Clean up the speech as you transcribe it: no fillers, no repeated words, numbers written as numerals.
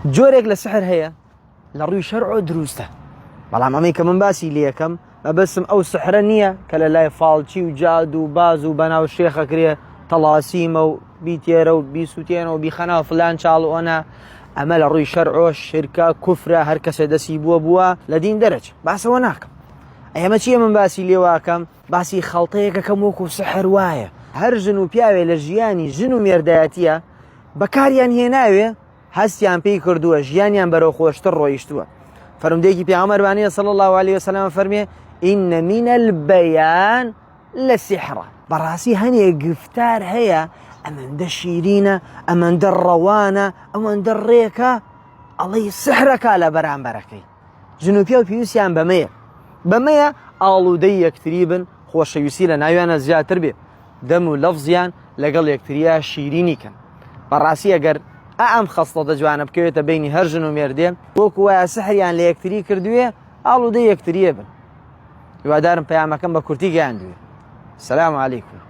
جۆرێک لە سحر هەیە لە ڕووی شەرع و دروستە، بەڵام ئەمەی کە من باسی لێ یەکەم مەبەستم ئەو سحرە نییە کە لە لای فاڵچی و جاد و باز و بەناو شێخەکرێ تەڵاسیمە و بیتێرە و بیسووتێنە و بیخەنەوە فلان چاڵ ئۆنا. ئەمە لە ڕووی شەرعۆ شرکە کوفرە، هەر کەسێ دەسی بووە لە دین دەرەچ، باسەوە ناکەم. ئەمە چییە من باسی لێواکەم؟ باسی خەڵتەیەکەکەم وەکو سحر وایە هەر ژن و پیاوێ لە ژیانی ژن و مێردایەتیە بەکاریان هێناوێ، هەستیان پێی کردووە، ژیانیان بەرەو خۆشتر ڕۆیشتووە. فەرمودەیەکی پێغەمبەر صلی الله عليه وسلم فەرمێ ئین من البەیان لەسیحرە، بەڕاستی هەنێک گفتار هەیە ئەمەندە شیرینە، ئەمەندە ڕەوانە، ئەمەندە ڕێکە، ئەڵێی سحرەکە لە بەرامبەرەکەی. ژن و پیا و پێویستیان بەمەیە ئاڵوودەی یەکتری بن، خۆشەویستی لە ناویانە زیاتر بێ، دەم و لەفزیان لەگەڵ یەکتریە شیرینی کەن. بەڕاستی ئەگەر ئەم خەستە جوانە بکەوێتە بینی هەر ژن و مێردێ وەکو وایە سحریان لە یەکتری کردووێ، ئاڵوودەی یەکتریە بن. هیوادارم پەیامەکەم بە کورتی گەیاندوێ. سەلام عەلەیکوم.